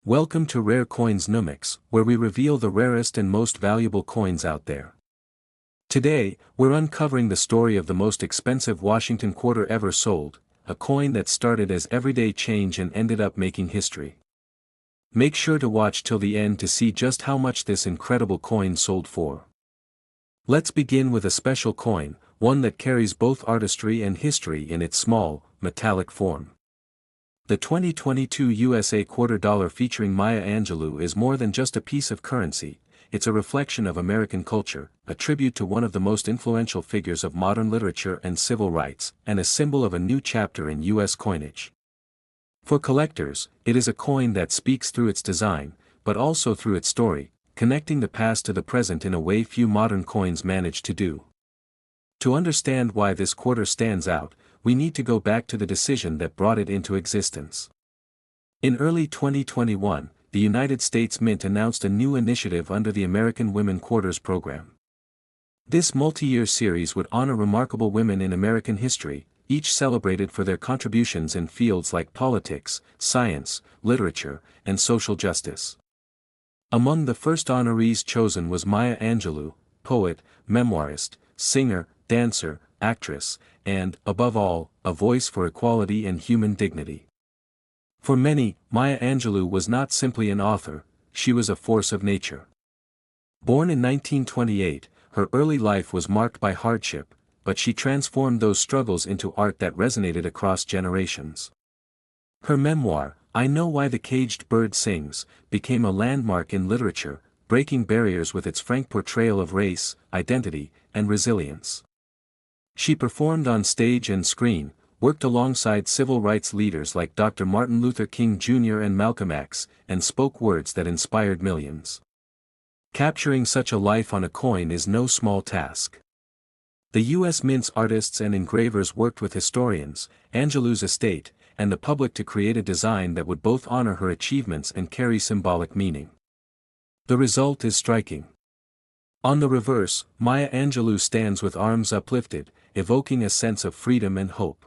Welcome to Rare Coins Numix, where we reveal the rarest and most valuable coins out there. Today, we're uncovering the story of the most expensive Washington quarter ever sold, a coin that started as everyday change and ended up making history. Make sure to watch till the end to see just how much this incredible coin sold for. Let's begin with a special coin, one that carries both artistry and history in its small, metallic form. The 2022 USA quarter dollar featuring Maya Angelou is more than just a piece of currency, it's a reflection of American culture, a tribute to one of the most influential figures of modern literature and civil rights, and a symbol of a new chapter in U.S. coinage. For collectors, it is a coin that speaks through its design, but also through its story, connecting the past to the present in a way few modern coins manage to do. To understand why this quarter stands out, we need to go back to the decision that brought it into existence. In early 2021, the United States Mint announced a new initiative under the American Women Quarters program. This multi-year series would honor remarkable women in American history, each celebrated for their contributions in fields like politics, science, literature, and social justice. Among the first honorees chosen was Maya Angelou, poet, memoirist, singer, dancer, actress, and, above all, a voice for equality and human dignity. For many, Maya Angelou was not simply an author, she was a force of nature. Born in 1928, her early life was marked by hardship, but she transformed those struggles into art that resonated across generations. Her memoir, I Know Why the Caged Bird Sings, became a landmark in literature, breaking barriers with its frank portrayal of race, identity, and resilience. She performed on stage and screen, worked alongside civil rights leaders like Dr. Martin Luther King Jr. and Malcolm X, and spoke words that inspired millions. Capturing such a life on a coin is no small task. The U.S. Mint's artists and engravers worked with historians, Angelou's estate, and the public to create a design that would both honor her achievements and carry symbolic meaning. The result is striking. On the reverse, Maya Angelou stands with arms uplifted, evoking a sense of freedom and hope.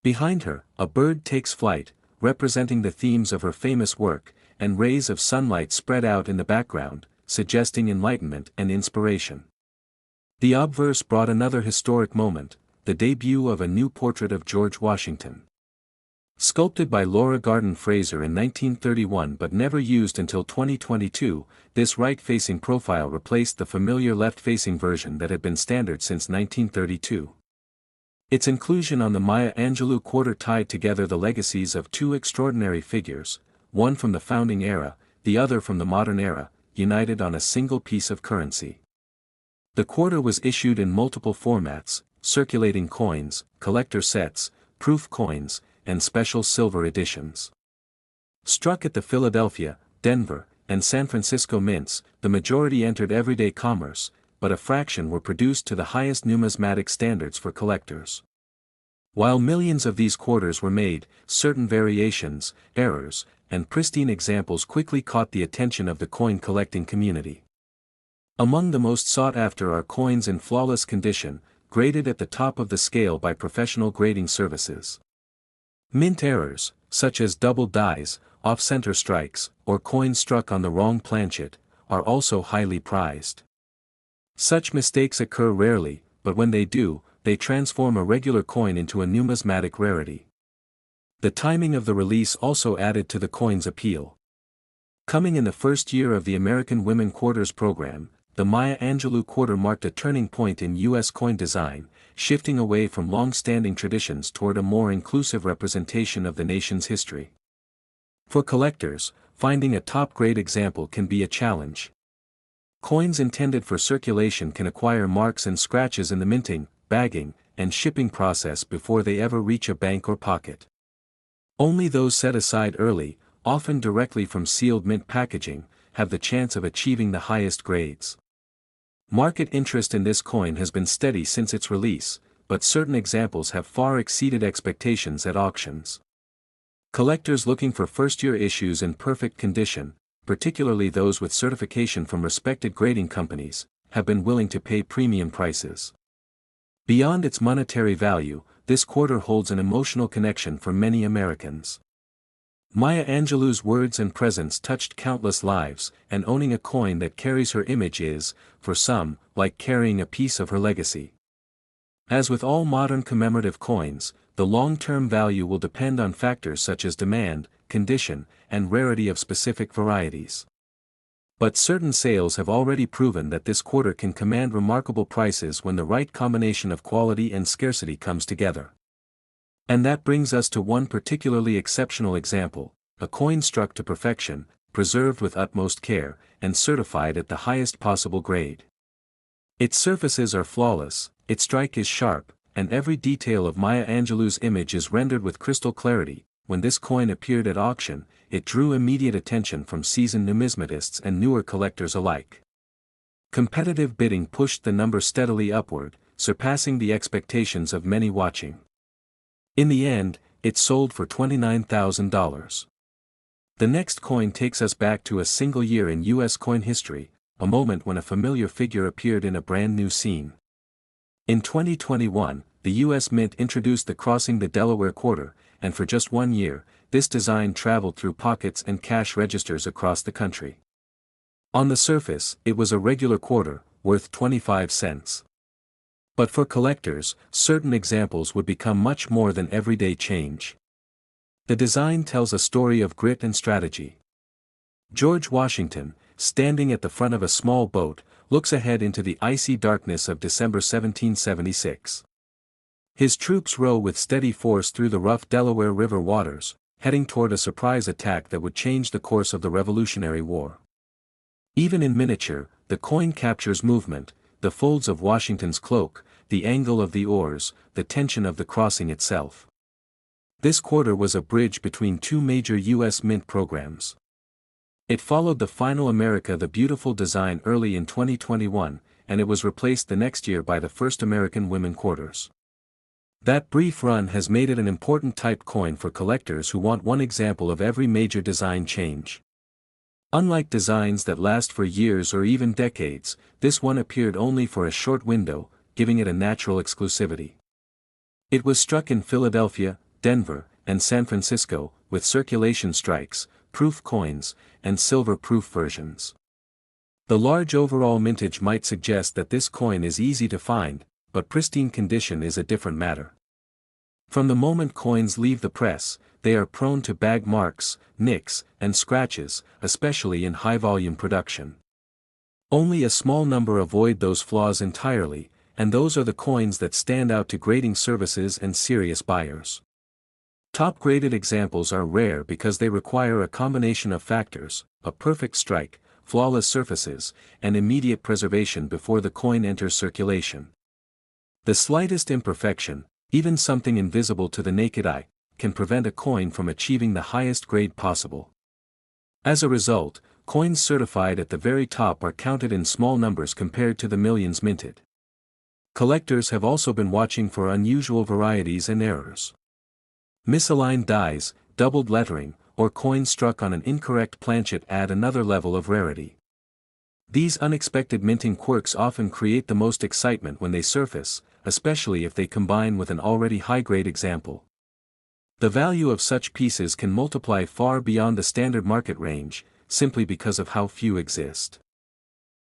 Behind her, a bird takes flight, representing the themes of her famous work, and rays of sunlight spread out in the background, suggesting enlightenment and inspiration. The obverse brought another historic moment, the debut of a new portrait of George Washington. Sculpted by Laura Garden Fraser in 1931 but never used until 2022, this right-facing profile replaced the familiar left-facing version that had been standard since 1932. Its inclusion on the Maya Angelou quarter tied together the legacies of two extraordinary figures, one from the founding era, the other from the modern era, united on a single piece of currency. The quarter was issued in multiple formats: circulating coins, collector sets, proof coins, and special silver editions. Struck at the Philadelphia, Denver, and San Francisco mints, the majority entered everyday commerce, but a fraction were produced to the highest numismatic standards for collectors. While millions of these quarters were made, certain variations, errors, and pristine examples quickly caught the attention of the coin collecting community. Among the most sought after are coins in flawless condition, graded at the top of the scale by professional grading services. Mint errors, such as double dies, off-center strikes, or coins struck on the wrong planchet, are also highly prized. Such mistakes occur rarely, but when they do, they transform a regular coin into a numismatic rarity. The timing of the release also added to the coin's appeal. Coming in the first year of the American Women Quarters program, the Maya Angelou quarter marked a turning point in U.S. coin design, shifting away from long-standing traditions toward a more inclusive representation of the nation's history. For collectors, finding a top-grade example can be a challenge. Coins intended for circulation can acquire marks and scratches in the minting, bagging, and shipping process before they ever reach a bank or pocket. Only those set aside early, often directly from sealed mint packaging, have the chance of achieving the highest grades. Market interest in this coin has been steady since its release, but certain examples have far exceeded expectations at auctions. Collectors looking for first-year issues in perfect condition, particularly those with certification from respected grading companies, have been willing to pay premium prices. Beyond its monetary value, this quarter holds an emotional connection for many Americans. Maya Angelou's words and presence touched countless lives, and owning a coin that carries her image is, for some, like carrying a piece of her legacy. As with all modern commemorative coins, the long-term value will depend on factors such as demand, condition, and rarity of specific varieties. But certain sales have already proven that this quarter can command remarkable prices when the right combination of quality and scarcity comes together. And that brings us to one particularly exceptional example, a coin struck to perfection, preserved with utmost care, and certified at the highest possible grade. Its surfaces are flawless, its strike is sharp, and every detail of Maya Angelou's image is rendered with crystal clarity. When this coin appeared at auction, it drew immediate attention from seasoned numismatists and newer collectors alike. Competitive bidding pushed the number steadily upward, surpassing the expectations of many watching. In the end, it sold for $29,000. The next coin takes us back to a single year in U.S. coin history, a moment when a familiar figure appeared in a brand new scene. In 2021, the U.S. Mint introduced the Crossing the Delaware quarter, and for just 1 year, this design traveled through pockets and cash registers across the country. On the surface, it was a regular quarter, worth 25 cents. But for collectors, certain examples would become much more than everyday change. The design tells a story of grit and strategy. George Washington, standing at the front of a small boat, looks ahead into the icy darkness of December 1776. His troops row with steady force through the rough Delaware River waters, heading toward a surprise attack that would change the course of the Revolutionary War. Even in miniature, the coin captures movement, the folds of Washington's cloak, the angle of the oars, the tension of the crossing itself. This quarter was a bridge between two major U.S. Mint programs. It followed the Final America the Beautiful design early in 2021, and it was replaced the next year by the first American Women quarters. That brief run has made it an important type coin for collectors who want one example of every major design change. Unlike designs that last for years or even decades, this one appeared only for a short window, giving it a natural exclusivity. It was struck in Philadelphia, Denver, and San Francisco, with circulation strikes, proof coins, and silver-proof versions. The large overall mintage might suggest that this coin is easy to find, but pristine condition is a different matter. From the moment coins leave the press, they are prone to bag marks, nicks, and scratches, especially in high-volume production. Only a small number avoid those flaws entirely, and those are the coins that stand out to grading services and serious buyers. Top-graded examples are rare because they require a combination of factors: a perfect strike, flawless surfaces, and immediate preservation before the coin enters circulation. The slightest imperfection, even something invisible to the naked eye, can prevent a coin from achieving the highest grade possible. As a result, coins certified at the very top are counted in small numbers compared to the millions minted. Collectors have also been watching for unusual varieties and errors. Misaligned dies, doubled lettering, or coins struck on an incorrect planchet add another level of rarity. These unexpected minting quirks often create the most excitement when they surface, especially if they combine with an already high-grade example. The value of such pieces can multiply far beyond the standard market range, simply because of how few exist.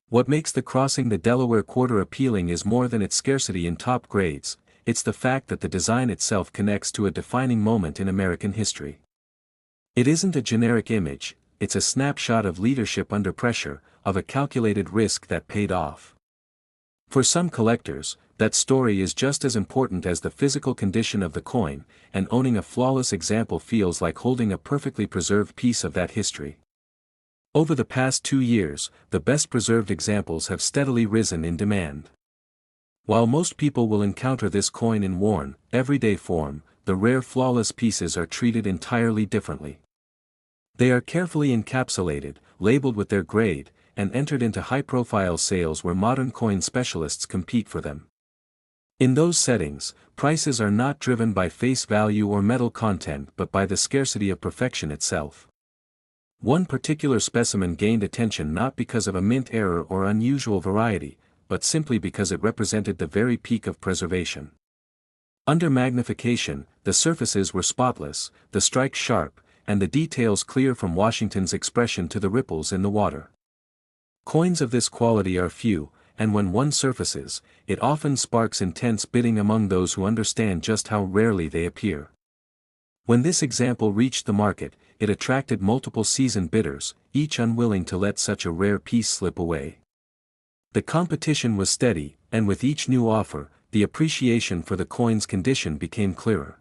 What makes the Crossing the Delaware quarter appealing is more than its scarcity in top grades, it's the fact that the design itself connects to a defining moment in American history. It isn't a generic image, it's a snapshot of leadership under pressure, of a calculated risk that paid off. For some collectors, that story is just as important as the physical condition of the coin, and owning a flawless example feels like holding a perfectly preserved piece of that history. Over the past 2 years, the best preserved examples have steadily risen in demand. While most people will encounter this coin in worn, everyday form, the rare flawless pieces are treated entirely differently. They are carefully encapsulated, labeled with their grade, and entered into high-profile sales where modern coin specialists compete for them. In those settings, prices are not driven by face value or metal content but by the scarcity of perfection itself. One particular specimen gained attention not because of a mint error or unusual variety, but simply because it represented the very peak of preservation. Under magnification, the surfaces were spotless, the strike sharp, and the details clear from Washington's expression to the ripples in the water. Coins of this quality are few, and when one surfaces, it often sparks intense bidding among those who understand just how rarely they appear. When this example reached the market, it attracted multiple seasoned bidders, each unwilling to let such a rare piece slip away. The competition was steady, and with each new offer, the appreciation for the coin's condition became clearer.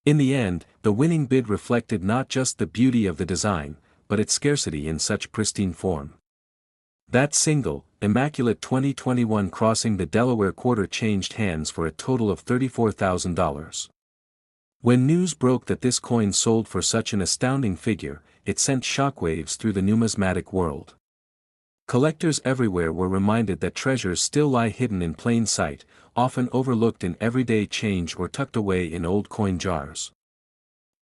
In the end, the winning bid reflected not just the beauty of the design, but its scarcity in such pristine form. That single, immaculate 2021 crossing the Delaware quarter changed hands for a total of $34,000. When news broke that this coin sold for such an astounding figure, it sent shockwaves through the numismatic world. Collectors everywhere were reminded that treasures still lie hidden in plain sight, often overlooked in everyday change or tucked away in old coin jars.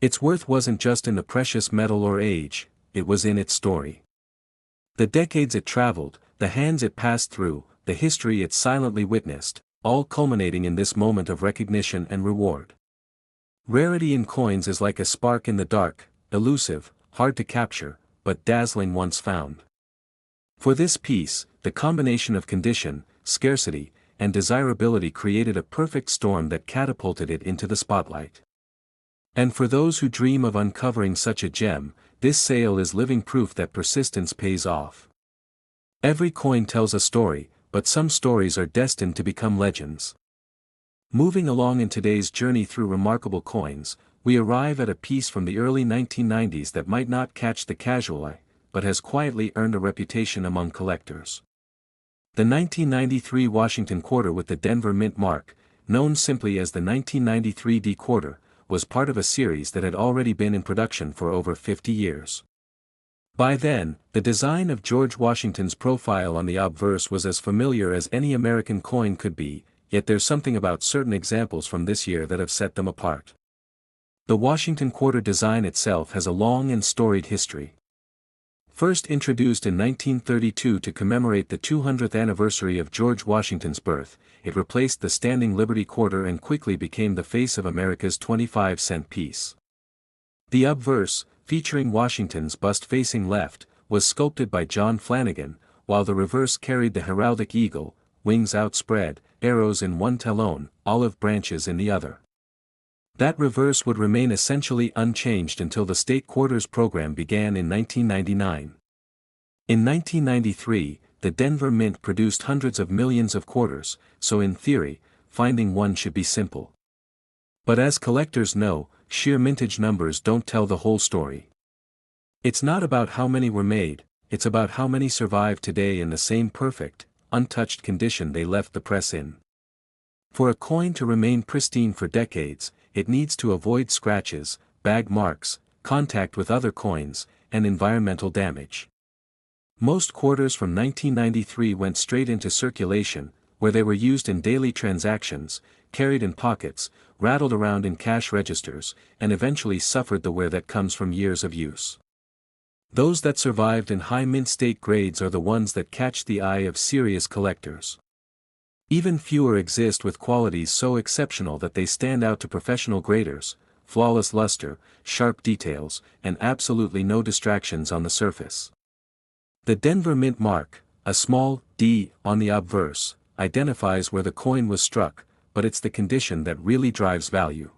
Its worth wasn't just in the precious metal or age, it was in its story. The decades it traveled, the hands it passed through, the history it silently witnessed, all culminating in this moment of recognition and reward. Rarity in coins is like a spark in the dark, elusive, hard to capture, but dazzling once found. For this piece, the combination of condition, scarcity, and desirability created a perfect storm that catapulted it into the spotlight. And for those who dream of uncovering such a gem, this sale is living proof that persistence pays off. Every coin tells a story, but some stories are destined to become legends. Moving along in today's journey through remarkable coins, we arrive at a piece from the early 1990s that might not catch the casual eye, but has quietly earned a reputation among collectors. The 1993 Washington quarter with the Denver Mint mark, known simply as the 1993 D quarter, was part of a series that had already been in production for over 50 years. By then, the design of George Washington's profile on the obverse was as familiar as any American coin could be, yet there's something about certain examples from this year that have set them apart. The Washington quarter design itself has a long and storied history. First introduced in 1932 to commemorate the 200th anniversary of George Washington's birth, it replaced the standing Liberty quarter and quickly became the face of America's 25-cent piece. The obverse, featuring Washington's bust facing left, was sculpted by John Flanagan, while the reverse carried the heraldic eagle, wings outspread, arrows in one talon, olive branches in the other. That reverse would remain essentially unchanged until the state quarters program began in 1999. In 1993, the Denver Mint produced hundreds of millions of quarters, so in theory, finding one should be simple. But as collectors know, sheer mintage numbers don't tell the whole story. It's not about how many were made, it's about how many survive today in the same perfect, untouched condition they left the press in. For a coin to remain pristine for decades, it needs to avoid scratches, bag marks, contact with other coins, and environmental damage. Most quarters from 1993 went straight into circulation, where they were used in daily transactions, carried in pockets, rattled around in cash registers, and eventually suffered the wear that comes from years of use. Those that survived in high mint state grades are the ones that catch the eye of serious collectors. Even fewer exist with qualities so exceptional that they stand out to professional graders: flawless luster, sharp details, and absolutely no distractions on the surface. The Denver Mint mark, a small D on the obverse, identifies where the coin was struck, but it's the condition that really drives value.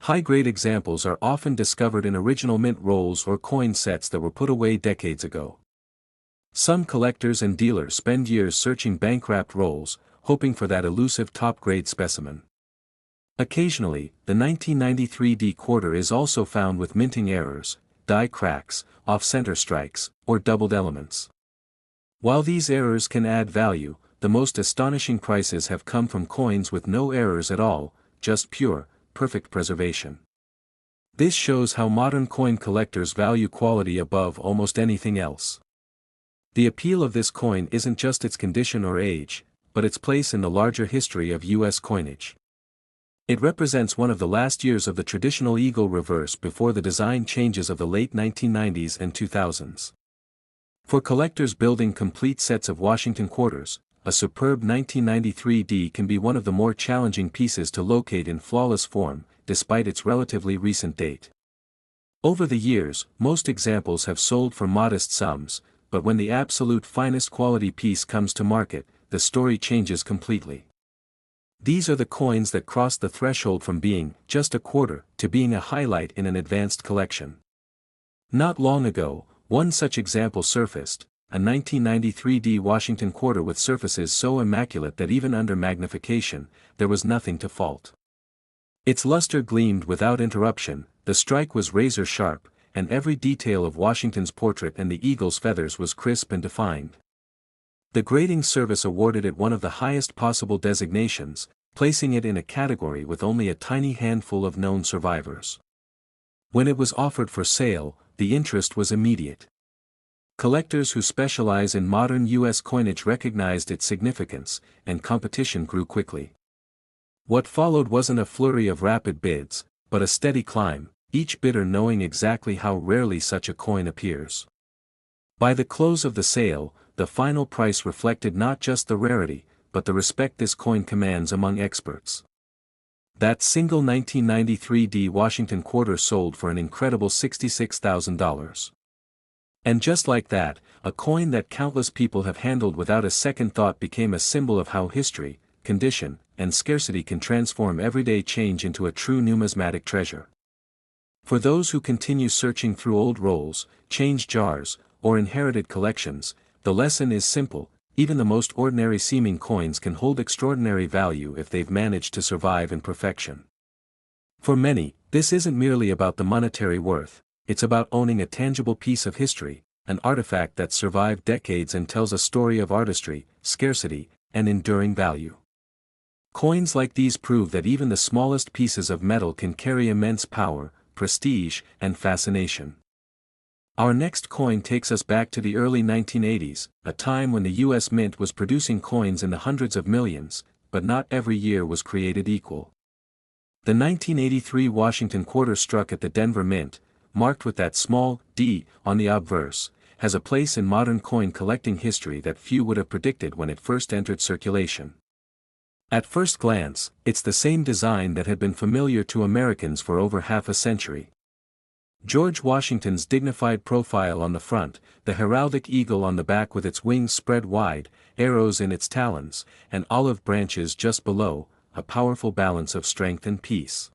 High-grade examples are often discovered in original mint rolls or coin sets that were put away decades ago. Some collectors and dealers spend years searching bank-wrapped rolls, hoping for that elusive top-grade specimen. Occasionally, the 1993 D quarter is also found with minting errors, die cracks, off-center strikes, or doubled elements. While these errors can add value, the most astonishing prices have come from coins with no errors at all, just pure, perfect preservation. This shows how modern coin collectors value quality above almost anything else. The appeal of this coin isn't just its condition or age, but its place in the larger history of U.S. coinage. It represents one of the last years of the traditional eagle reverse before the design changes of the late 1990s and 2000s. For collectors building complete sets of Washington quarters, a superb 1993 D can be one of the more challenging pieces to locate in flawless form, despite its relatively recent date. Over the years, most examples have sold for modest sums, but when the absolute finest quality piece comes to market, the story changes completely. These are the coins that cross the threshold from being just a quarter to being a highlight in an advanced collection. Not long ago, one such example surfaced, a 1993 D Washington quarter with surfaces so immaculate that even under magnification, there was nothing to fault. Its luster gleamed without interruption, the strike was razor sharp, and every detail of Washington's portrait and the eagle's feathers was crisp and defined. The grading service awarded it one of the highest possible designations, placing it in a category with only a tiny handful of known survivors. When it was offered for sale, the interest was immediate. Collectors who specialize in modern U.S. coinage recognized its significance, and competition grew quickly. What followed wasn't a flurry of rapid bids, but a steady climb, each bidder knowing exactly how rarely such a coin appears. By the close of the sale, the final price reflected not just the rarity, but the respect this coin commands among experts. That single 1993 D Washington quarter sold for an incredible $66,000. And just like that, a coin that countless people have handled without a second thought became a symbol of how history, condition, and scarcity can transform everyday change into a true numismatic treasure. For those who continue searching through old rolls, change jars, or inherited collections, the lesson is simple: even the most ordinary seeming coins can hold extraordinary value if they've managed to survive in perfection. For many, this isn't merely about the monetary worth, it's about owning a tangible piece of history, an artifact that survived decades and tells a story of artistry, scarcity, and enduring value. Coins like these prove that even the smallest pieces of metal can carry immense power, prestige, and fascination. Our next coin takes us back to the early 1980s, a time when the U.S. Mint was producing coins in the hundreds of millions, but not every year was created equal. The 1983 Washington quarter struck at the Denver Mint, marked with that small D on the obverse, has a place in modern coin collecting history that few would have predicted when it first entered circulation. At first glance, it's the same design that had been familiar to Americans for over half a century. George Washington's dignified profile on the front, the heraldic eagle on the back with its wings spread wide, arrows in its talons, and olive branches just below, a powerful balance of strength and peace.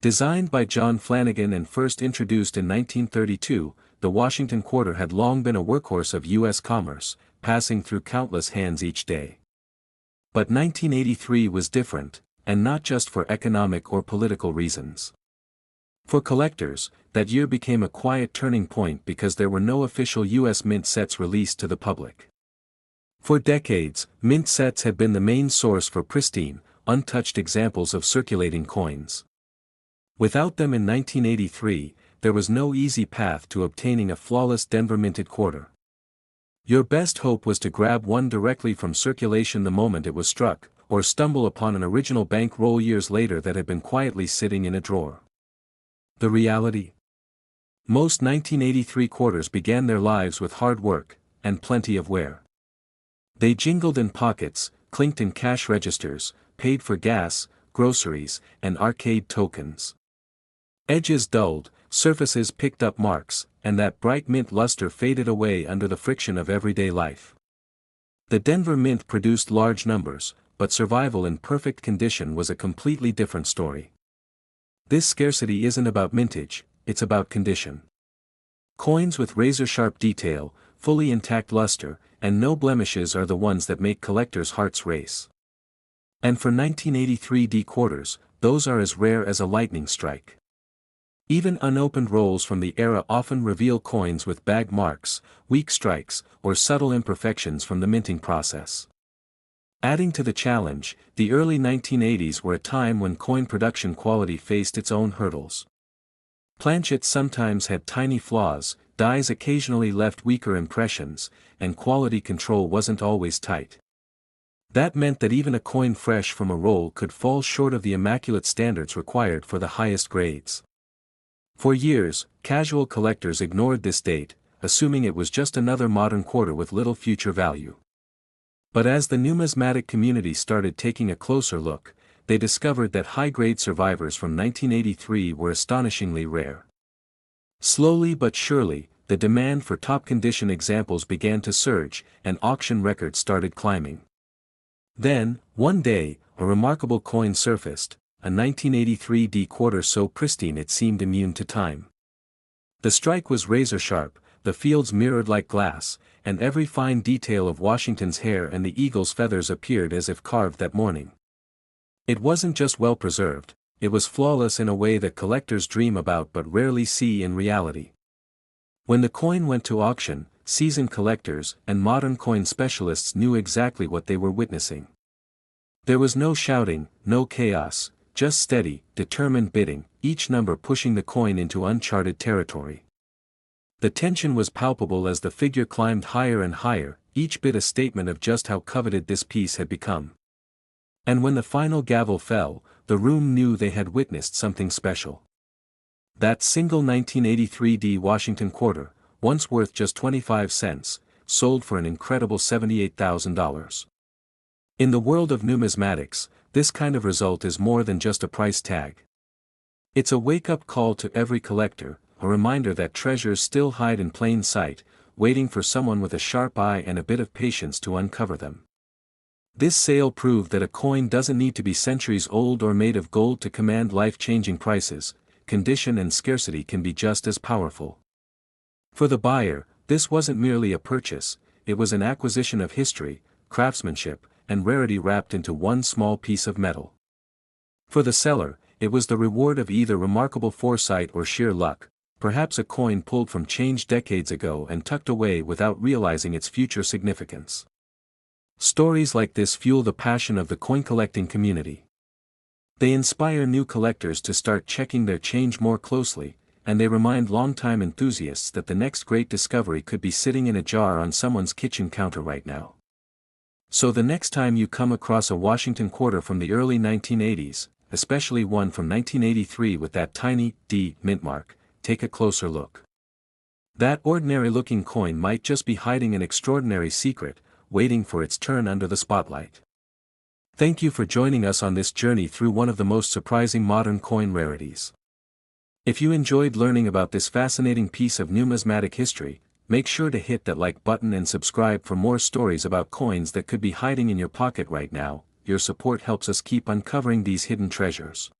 Designed by John Flanagan and first introduced in 1932, the Washington quarter had long been a workhorse of U.S. commerce, passing through countless hands each day. But 1983 was different, and not just for economic or political reasons. For collectors, that year became a quiet turning point because there were no official U.S. mint sets released to the public. For decades, mint sets had been the main source for pristine, untouched examples of circulating coins. Without them in 1983, there was no easy path to obtaining a flawless Denver minted quarter. Your best hope was to grab one directly from circulation the moment it was struck, or stumble upon an original bank roll years later that had been quietly sitting in a drawer. The reality? Most 1983 quarters began their lives with hard work, and plenty of wear. They jingled in pockets, clinked in cash registers, paid for gas, groceries, and arcade tokens. Edges dulled, surfaces picked up marks, and that bright mint luster faded away under the friction of everyday life. The Denver Mint produced large numbers, but survival in perfect condition was a completely different story. This scarcity isn't about mintage, it's about condition. Coins with razor-sharp detail, fully intact luster, and no blemishes are the ones that make collectors' hearts race. And for 1983 D quarters, those are as rare as a lightning strike. Even unopened rolls from the era often reveal coins with bag marks, weak strikes, or subtle imperfections from the minting process. Adding to the challenge, the early 1980s were a time when coin production quality faced its own hurdles. Planchets sometimes had tiny flaws, dies occasionally left weaker impressions, and quality control wasn't always tight. That meant that even a coin fresh from a roll could fall short of the immaculate standards required for the highest grades. For years, casual collectors ignored this date, assuming it was just another modern quarter with little future value. But as the numismatic community started taking a closer look, they discovered that high-grade survivors from 1983 were astonishingly rare. Slowly but surely, the demand for top-condition examples began to surge, and auction records started climbing. Then, one day, a remarkable coin surfaced, a 1983 D quarter so pristine it seemed immune to time. The strike was razor-sharp, the fields mirrored like glass, and every fine detail of Washington's hair and the eagle's feathers appeared as if carved that morning. It wasn't just well-preserved, it was flawless in a way that collectors dream about but rarely see in reality. When the coin went to auction, seasoned collectors and modern coin specialists knew exactly what they were witnessing. There was no shouting, no chaos, just steady, determined bidding, each number pushing the coin into uncharted territory. The tension was palpable as the figure climbed higher and higher, each bid a statement of just how coveted this piece had become. And when the final gavel fell, the room knew they had witnessed something special. That single 1983 D Washington quarter, once worth just 25 cents, sold for an incredible $78,000. In the world of numismatics, this kind of result is more than just a price tag. It's a wake-up call to every collector, a reminder that treasures still hide in plain sight, waiting for someone with a sharp eye and a bit of patience to uncover them. This sale proved that a coin doesn't need to be centuries old or made of gold to command life-changing prices. Condition and scarcity can be just as powerful. For the buyer, this wasn't merely a purchase, it was an acquisition of history, craftsmanship, and rarity wrapped into one small piece of metal. For the seller, it was the reward of either remarkable foresight or sheer luck, perhaps a coin pulled from change decades ago and tucked away without realizing its future significance. Stories like this fuel the passion of the coin collecting community. They inspire new collectors to start checking their change more closely, and they remind longtime enthusiasts that the next great discovery could be sitting in a jar on someone's kitchen counter right now. So the next time you come across a Washington quarter from the early 1980s, especially one from 1983 with that tiny D mint mark, take a closer look. That ordinary-looking coin might just be hiding an extraordinary secret, waiting for its turn under the spotlight. Thank you for joining us on this journey through one of the most surprising modern coin rarities. If you enjoyed learning about this fascinating piece of numismatic history, make sure to hit that like button and subscribe for more stories about coins that could be hiding in your pocket right now. Your support helps us keep uncovering these hidden treasures.